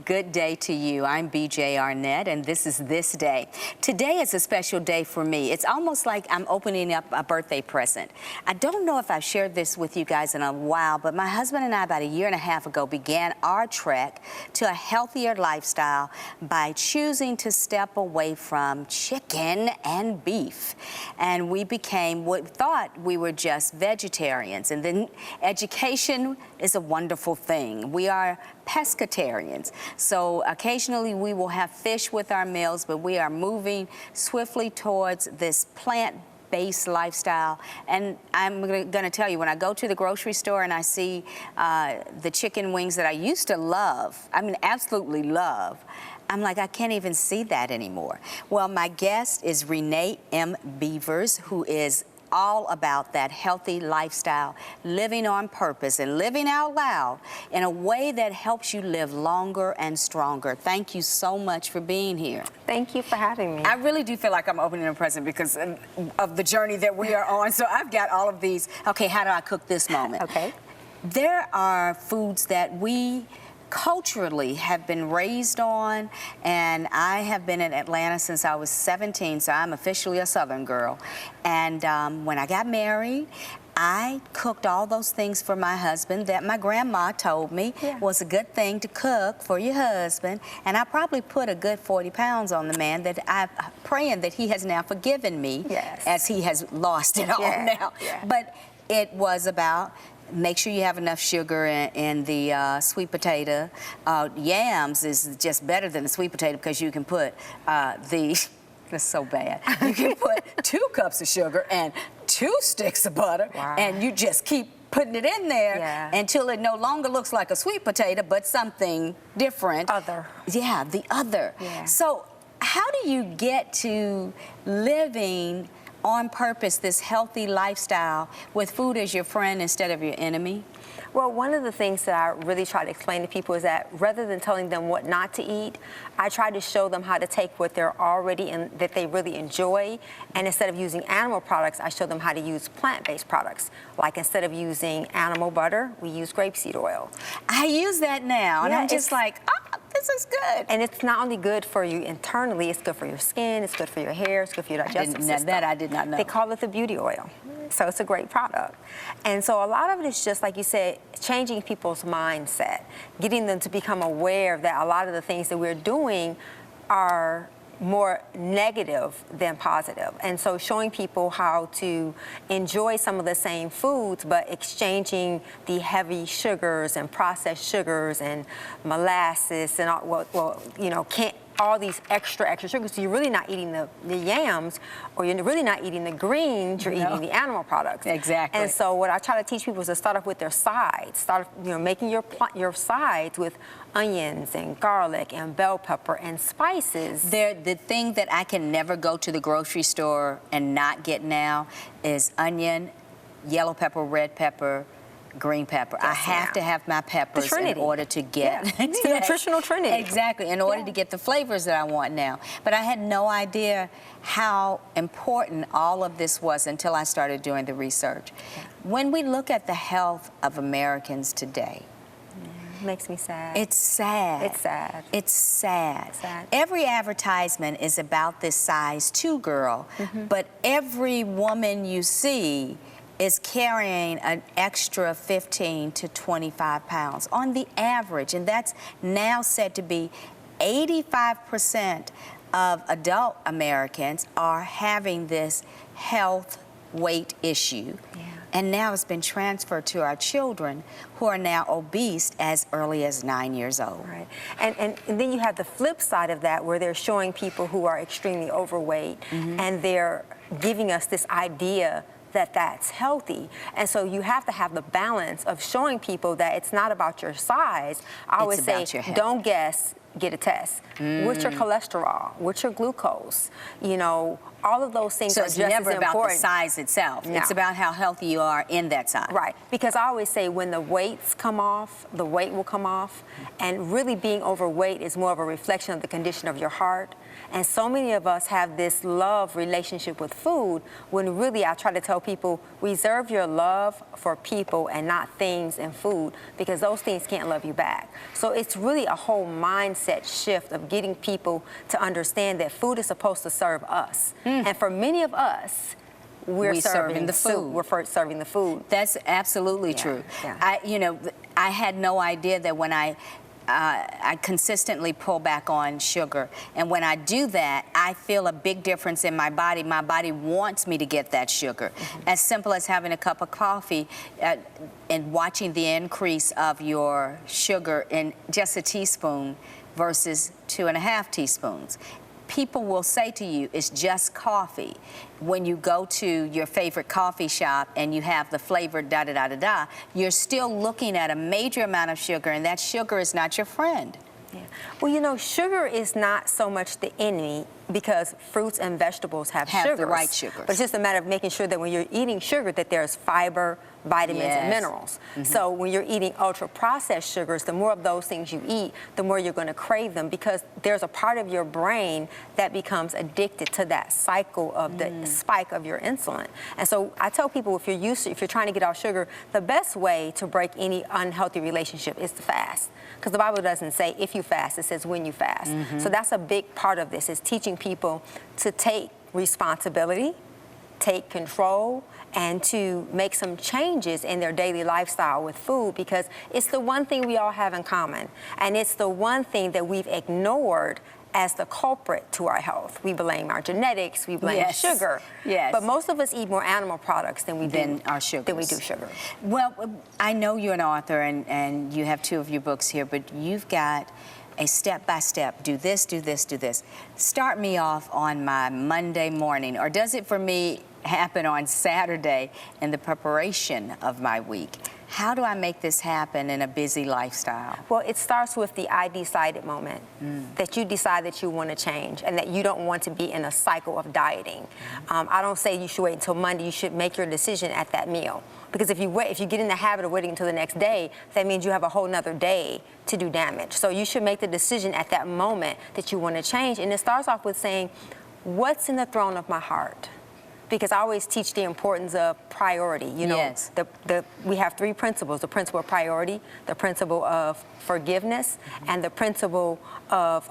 Good day to you. I'm BJ Arnett, and this is This Day. Today is a special day for me. It's almost like I'm opening up a birthday present. I don't know if I've shared this with you guys in a while, but my husband and I, about a year and a half ago, began our trek to a healthier lifestyle by choosing to step away from chicken and beef. And we became what thought we were just vegetarians. And then education is a wonderful thing. We are pescatarians. So occasionally we will have fish with our meals, but we are moving swiftly towards this plant-based lifestyle. And I'm going to tell you, when I go to the grocery store and I see the chicken wings that I used to love, I mean absolutely love, I'm like, I can't even see that anymore. Well, my guest is Renee M. Beavers, who is all about that healthy lifestyle, living on purpose and living out loud in a way that helps you live longer and stronger. Thank you so much for being here. Thank you for having me. I really do feel like I'm opening a present because of the journey that we are on. So I've got all of these. Okay, how do I cook this moment? Okay. There are foods that we culturally have been raised on, and I have been in Atlanta since I was 17, so I'm officially a Southern girl. And when I got married, I cooked all those things for my husband that my grandma told me was a good thing to cook for your husband. And I probably put a good 40 pounds on the man that I'm praying that he has now forgiven me as he has lost it all now. But it was about make sure you have enough sugar in the sweet potato. Yams is just better than the sweet potato because you can put that's so bad. You can put 2 cups of sugar and 2 sticks of butter, and you just keep putting it in there until it no longer looks like a sweet potato, but something different. Yeah, the other. So how do you get to living on purpose, this healthy lifestyle with food as your friend instead of your enemy? Well, one of the things that I really try to explain to people is that rather than telling them what not to eat, I try to show them how to take what they're already in, that they really enjoy, and instead of using animal products, I show them how to use plant-based products. Like instead of using animal butter, we use grapeseed oil. I use that now, and I'm just like, oh, this is good. And it's not only good for you internally, it's good for your skin, it's good for your hair, it's good for your digestive system. That I did not know. They call it the beauty oil. So it's a great product. And so a lot of it is just, like you said, changing people's mindset, getting them to become aware that a lot of the things that we're doing are more negative than positive. And so showing people how to enjoy some of the same foods, but exchanging the heavy sugars and processed sugars and molasses and all, well, you know, all these extra sugars. So you're really not eating the yams, or you're really not eating the greens, you're eating the animal products. Exactly. And so what I try to teach people is to start off with their sides. Start, you know, making your sides with onions and garlic and bell pepper and spices. The thing that I can never go to the grocery store and not get now is onion, yellow pepper, red pepper, green pepper. I have to have my peppers in order to get the nutritional trinity. Exactly, in order to get the flavors that I want now. But I had no idea how important all of this was until I started doing the research. When we look at the health of Americans today, makes me sad. It's sad. It's sad. It's sad. Every advertisement is about this size 2 girl, but every woman you see is carrying an extra 15 to 25 pounds on the average, and that's now said to be 85% of adult Americans are having this health weight issue. And now it's been transferred to our children, who are now obese as early as 9 years old. Right. And then you have the flip side of that, where they're showing people who are extremely overweight, and they're giving us this idea that that's healthy. And so you have to have the balance of showing people that it's not about your size. I always say, don't guess, get a test. What's your cholesterol? What's your glucose? You know, all of those things are just as important. So it's never about the size itself. No. It's about how healthy you are in that size. Right. Because I always say when the weights come off, the weight will come off. And really being overweight is more of a reflection of the condition of your heart And so many of us have this love relationship with food, when really I try to tell people, reserve your love for people and not things and food, because those things can't love you back. So it's really a whole mindset shift of getting people to understand that food is supposed to serve us. And for many of us, we're serving the food. We're serving the food. That's absolutely true. Yeah. I had no idea that when I consistently pull back on sugar, and when I do that, I feel a big difference in my body. My body wants me to get that sugar. As simple as having a cup of coffee and watching the increase of your sugar in just a teaspoon versus 2.5 teaspoons. People will say to you, it's just coffee. When you go to your favorite coffee shop and you have the flavored da-da-da-da-da, you're still looking at a major amount of sugar, and that sugar is not your friend. Yeah. Well, sugar is not so much the enemy, because fruits and vegetables have sugars. the right sugars. But it's just a matter of making sure that when you're eating sugar, that there's fiber, vitamins, and minerals. So when you're eating ultra-processed sugars, the more of those things you eat, the more you're going to crave them, because there's a part of your brain that becomes addicted to that cycle of the spike of your insulin. And so I tell people, if you're trying to get off sugar, the best way to break any unhealthy relationship is to fast. Because the Bible doesn't say if you fast, it says when you fast. So that's a big part of this, is teaching people to take responsibility, take control, and to make some changes in their daily lifestyle with food, because it's the one thing we all have in common. And it's the one thing that we've ignored as the culprit to our health. We blame our genetics, we blame sugar. But most of us eat more animal products than we do sugar. Well, I know you're an author, and you have 2 of your books here, but you've got a step-by-step, do this, do this, do this. Start me off on my Monday morning, or does it for me happen on Saturday in the preparation of my week? How do I make this happen in a busy lifestyle? Well, it starts with the I decided moment, that you decide that you want to change and that you don't want to be in a cycle of dieting. I don't say you should wait until Monday. You should make your decision at that meal. Because if you get in the habit of waiting until the next day, that means you have a whole nother day to do damage. So you should make the decision at that moment that you want to change. And it starts off with saying, what's in the throne of my heart? Because I always teach the importance of priority. We have 3 principles: the principle of priority, the principle of forgiveness, and the principle of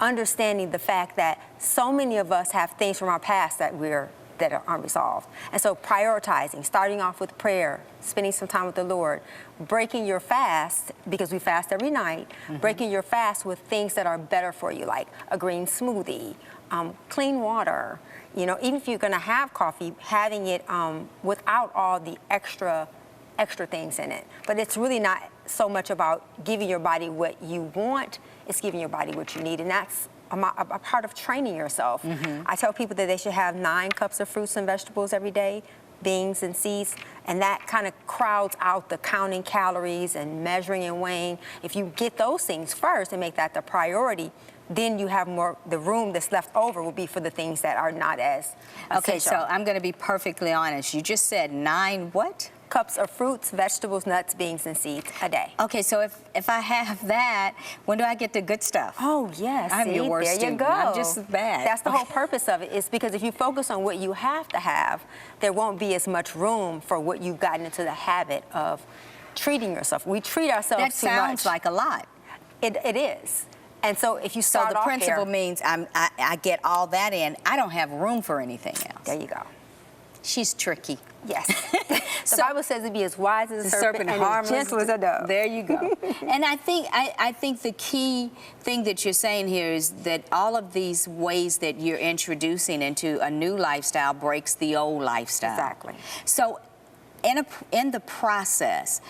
understanding the fact that so many of us have things from our past that are unresolved. And so prioritizing, starting off with prayer, spending some time with the Lord, breaking your fast, because we fast every night, breaking your fast with things that are better for you, like a green smoothie, clean water. Even if you're going to have coffee, having it without all the extra things in it. But it's really not so much about giving your body what you want, it's giving your body what you need. And that's a part of training yourself. I tell people that they should have 9 cups of fruits and vegetables every day, beans and seeds, and that kind of crowds out the counting calories and measuring and weighing. If you get those things first and make that the priority, then you have more, the room that's left over will be for the things that are not as essential. Okay, so I'm going to be perfectly honest. You just said 9 what? Cups of fruits, vegetables, nuts, beans, and seeds a day. Okay, so if I have that, when do I get the good stuff? Oh, yes. I'm your worst student. There you go. I'm just as bad. That's the whole purpose of it, is because if you focus on what you have to have, there won't be as much room for what you've gotten into the habit of treating yourself. We treat ourselves too much. That sounds like a lot. It is. And so if you start off the principle means I get all that in. I don't have room for anything else. There you go. She's tricky. Yes. The Bible says to be as wise as a serpent and harmless, as gentle as a dove. There you go. And I think the key thing that you're saying here is that all of these ways that you're introducing into a new lifestyle breaks the old lifestyle. Exactly. So in the process,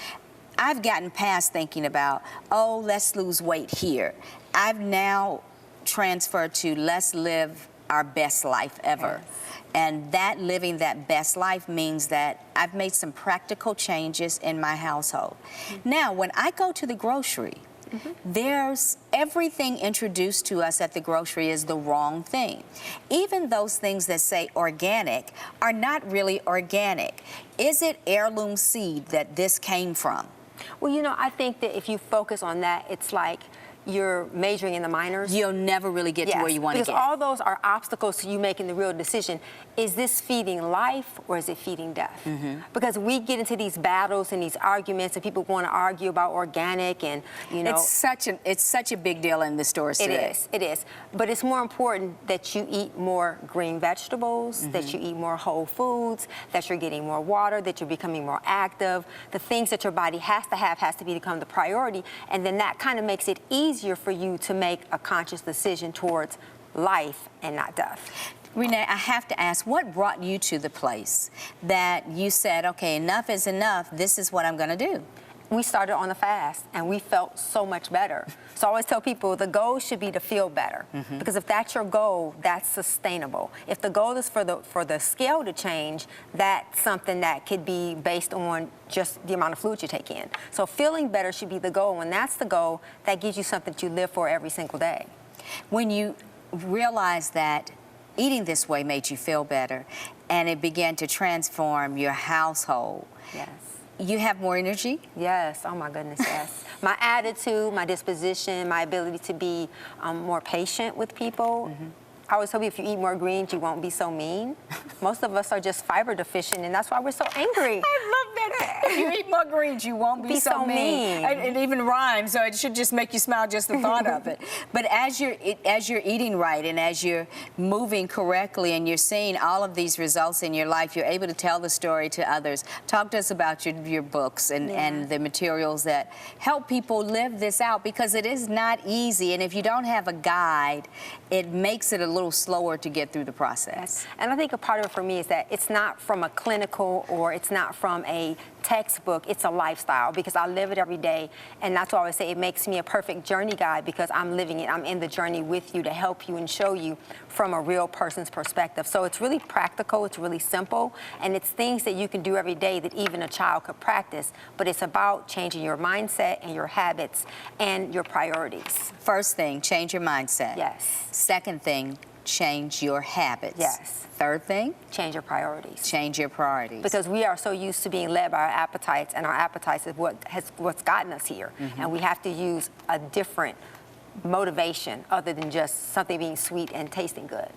I've gotten past thinking about, oh, let's lose weight here. I've now transferred to let's live our best life ever. Yes. And that living that best life means that I've made some practical changes in my household. Now, when I go to the grocery, there's everything introduced to us at the grocery is the wrong thing. Even those things that say organic are not really organic. Is it heirloom seed that this came from? Well, I think that if you focus on that, it's like you're majoring in the minors, you'll never really get to where you want to get. Because all those are obstacles to you making the real decision. Is this feeding life or is it feeding death? Because we get into these battles and these arguments, and people want to argue about organic and, you know. It's such a big deal in the stores today. It is. But it's more important that you eat more green vegetables, that you eat more whole foods, that you're getting more water, that you're becoming more active. The things that your body has to become the priority. And then that kind of makes it easier for you to make a conscious decision towards life and not death. Renee, I have to ask, what brought you to the place that you said, okay, enough is enough, this is what I'm going to do? We started on a fast, and we felt so much better. So I always tell people the goal should be to feel better, because if that's your goal, that's sustainable. If the goal is for the scale to change, that's something that could be based on just the amount of fluid you take in. So feeling better should be the goal. When that's the goal, that gives you something to live for every single day. When you realize that eating this way made you feel better, and it began to transform your household. Yes. You have more energy? Yes. Oh, my goodness, yes. My attitude, my disposition, my ability to be more patient with people. I always tell you, if you eat more greens, you won't be so mean. Most of us are just fiber deficient, and that's why we're so angry. I love that. If you eat more greens, you won't be so mean. It even rhymes, so it should just make you smile just the thought of it. But as you're eating right, and as you're moving correctly, and you're seeing all of these results in your life, you're able to tell the story to others. Talk to us about your books and the materials that help people live this out, because it is not easy, and if you don't have a guide, it makes it a little slower to get through the process. And I think a part of it for me is that it's not from a clinical or it's not from a textbook, it's a lifestyle, because I live it every day. And that's why I always say it makes me a perfect journey guide, because I'm living it. I'm in the journey with you to help you and show you from a real person's perspective. So it's really practical, it's really simple, and it's things that you can do every day that even a child could practice. But it's about changing your mindset and your habits and your priorities. First thing, change your mindset. Yes. Second thing, change your habits. Yes. Third thing? Change your priorities. Change your priorities. Because we are so used to being led by our appetites, and our appetites is what's gotten us here. And we have to use a different motivation other than just something being sweet and tasting good.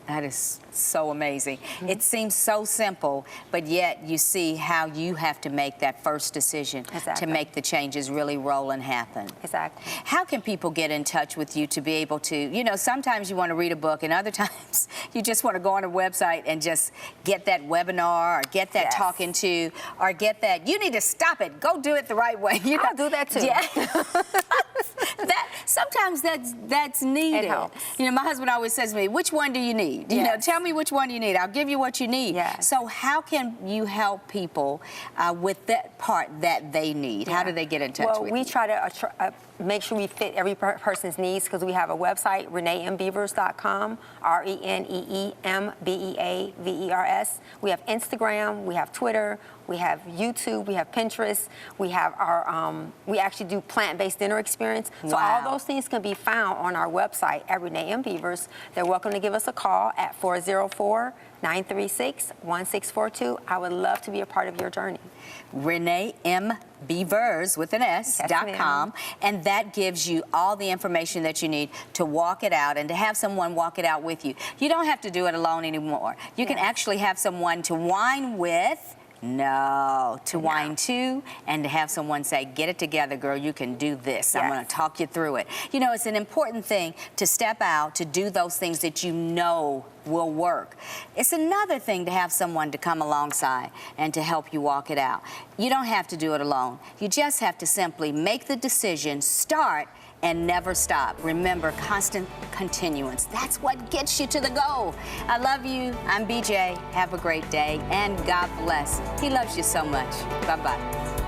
That is so amazing. It seems so simple, but yet you see how you have to make that first decision to make the changes really roll and happen. Exactly. How can people get in touch with you to be able to, you know, sometimes you want to read a book, and other times you just want to go on a website and just get that webinar, or get that talking to, or get that, you need to stop it, go do it the right way. You know? I'll do that too. Yeah. Sometimes that's needed. It helps. You know, my husband always says to me, which one do you need? You know, tell me which one you need. I'll give you what you need. Yes. So how can you help people with that part that they need? How do they get in touch with you? Well, we try to make sure we fit every person's needs, because we have a website, ReneeMBeavers.com, ReneeMBeavers. We have Instagram, we have Twitter, we have YouTube, we have Pinterest, we have our, we actually do plant-based dinner experience. So all those things can be found on our website at Renee M. Beavers. They're welcome to give us a call at 404-936-1642. I would love to be a part of your journey. Renee M. Beavers with an S.com, and that gives you all the information that you need to walk it out and to have someone walk it out with you. You don't have to do it alone anymore. You can actually have someone to whine with. Whine to, and to have someone say, get it together, girl, you can do this. I'm going to talk you through it. You know, it's an important thing to step out, to do those things that you know will work. It's another thing to have someone to come alongside and to help you walk it out. You don't have to do it alone. You just have to simply make the decision, start, and never stop. Remember, constant continuance. That's what gets you to the goal. I love you. I'm BJ. Have a great day, and God bless. He loves you so much. Bye-bye.